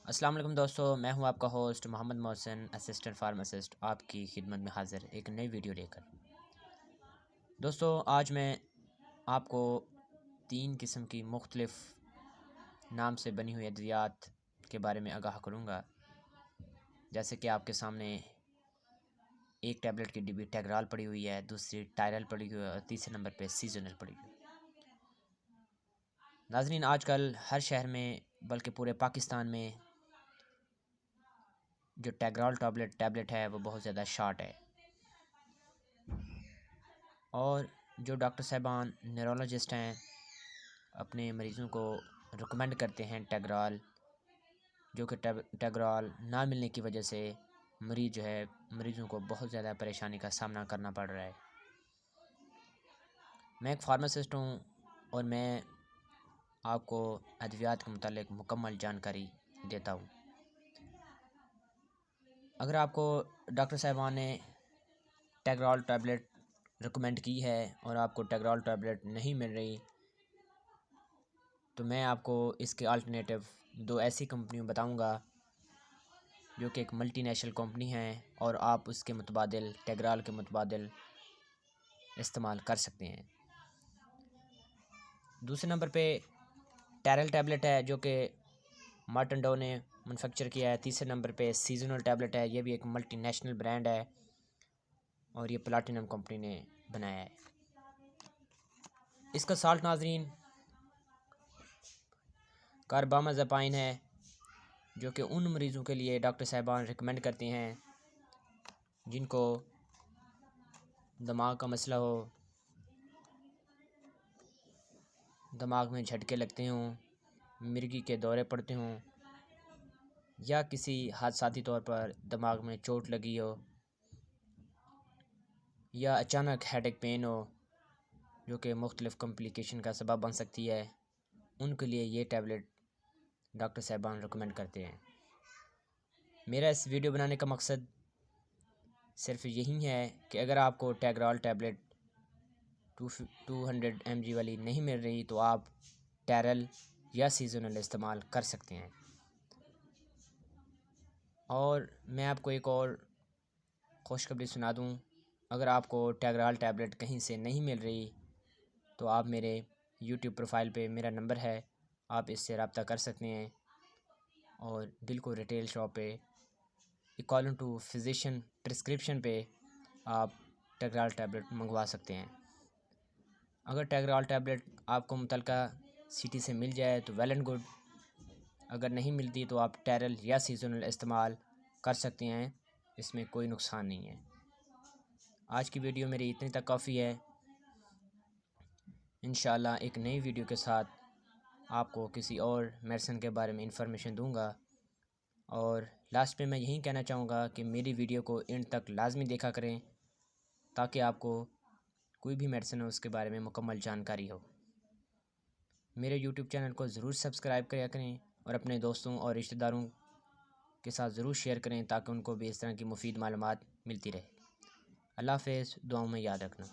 السلام علیکم دوستو، میں ہوں آپ کا host Muhammad Mohsin, assistant pharmacist, آپ کی خدمت میں حاضر ایک نئی ویڈیو لے کر۔ دوستو، آج میں آپ کو 3 قسم کی مختلف نام سے بنی ہوئی ادویات کے بارے میں آگاہ کروں گا۔ جیسے کہ آپ کے سامنے ایک ٹیبلٹ کی ڈبی ٹیگرال پڑی ہوئی ہے، دوسری ٹائرل پڑی ہوئی ہے اور تیسرے نمبر پہ سیزنل پڑی ہوئی ہے۔ ناظرین، آج کل ہر شہر میں بلکہ پورے پاکستان میں جو ٹیگرال ٹیبلٹ ہے وہ بہت زیادہ شارٹ ہے، اور جو ڈاکٹر صاحبان نیورولوجسٹ ہیں اپنے مریضوں کو ریکمینڈ کرتے ہیں ٹیگرال، جو کہ ٹیگرال نہ ملنے کی وجہ سے مریضوں کو بہت زیادہ پریشانی کا سامنا کرنا پڑ رہا ہے۔ میں ایک فارماسسٹ ہوں اور میں آپ کو ادویات کے متعلق مکمل جانکاری دیتا ہوں۔ اگر آپ کو ڈاکٹر صاحبان نے ٹیگرال ٹیبلٹ ریکمینڈ کی ہے اور آپ کو ٹیگرال ٹیبلٹ نہیں مل رہی، تو میں آپ کو اس کے الٹرنیٹو 2 ایسی کمپنیوں بتاؤں گا جو کہ ایک ملٹی نیشنل کمپنی ہیں، اور آپ اس کے متبادل ٹیگرال کے متبادل استعمال کر سکتے ہیں۔ دوسرے نمبر پہ ٹائرل ٹیبلٹ ہے جو کہ مارٹن ڈو نے مینوفیکچر کیا ہے۔ تیسرے نمبر پہ سیزنل ٹیبلٹ ہے، یہ بھی ایک ملٹی نیشنل برانڈ ہے اور یہ پلاٹینم کمپنی نے بنایا ہے۔ اس کا سالٹ ناظرین کاربامازپائن ہے، جو کہ ان مریضوں کے لیے ڈاکٹر صاحبان ریکمینڈ کرتے ہیں جن کو دماغ کا مسئلہ ہو، دماغ میں جھٹکے لگتے ہوں، مرگی کے دورے پڑتے ہوں، یا کسی حادثاتی طور پر دماغ میں چوٹ لگی ہو، یا اچانک ہیڈ ایک پین ہو جو کہ مختلف کمپلیکیشن کا سبب بن سکتی ہے، ان کے لیے یہ ٹیبلٹ ڈاکٹر صاحبان ریکمینڈ کرتے ہیں۔ میرا اس ویڈیو بنانے کا مقصد صرف یہی ہے کہ اگر آپ کو ٹیگرال ٹیبلٹ 200 mg والی نہیں مل رہی تو آپ ٹائرل یا سیزنل استعمال کر سکتے ہیں۔ اور میں آپ کو ایک اور خوشخبری سنا دوں، اگر آپ کو ٹیگرال ٹیبلٹ کہیں سے نہیں مل رہی تو آپ میرے یوٹیوب پروفائل پہ میرا نمبر ہے، آپ اس سے رابطہ کر سکتے ہیں، اور دل ریٹیل شاپ پہ اکوالنٹ ٹو فزیشین پرسکرپشن پہ آپ ٹیگرال ٹیبلٹ منگوا سکتے ہیں۔ اگر ٹیگرال ٹیبلٹ آپ کو متعلقہ سٹی سے مل جائے تو ویل اینڈ گڈ، اگر نہیں ملتی تو آپ ٹائرل یا سیزنل استعمال کر سکتے ہیں، اس میں کوئی نقصان نہیں ہے۔ آج کی ویڈیو میری اتنی تک کافی ہے۔ انشاءاللہ ایک نئی ویڈیو کے ساتھ آپ کو کسی اور میڈیسن کے بارے میں انفارمیشن دوں گا، اور لاسٹ پہ میں یہی کہنا چاہوں گا کہ میری ویڈیو کو اینڈ تک لازمی دیکھا کریں تاکہ آپ کو کوئی بھی میڈیسن ہو اس کے بارے میں مکمل جانکاری ہو۔ میرے یوٹیوب چینل کو ضرور سبسکرائب کیا کریں اور اپنے دوستوں اور رشتہ داروں کے ساتھ ضرور شیئر کریں تاکہ ان کو بھی اس طرح کی مفید معلومات ملتی رہے۔ اللہ حافظ، دعاؤں میں یاد رکھنا۔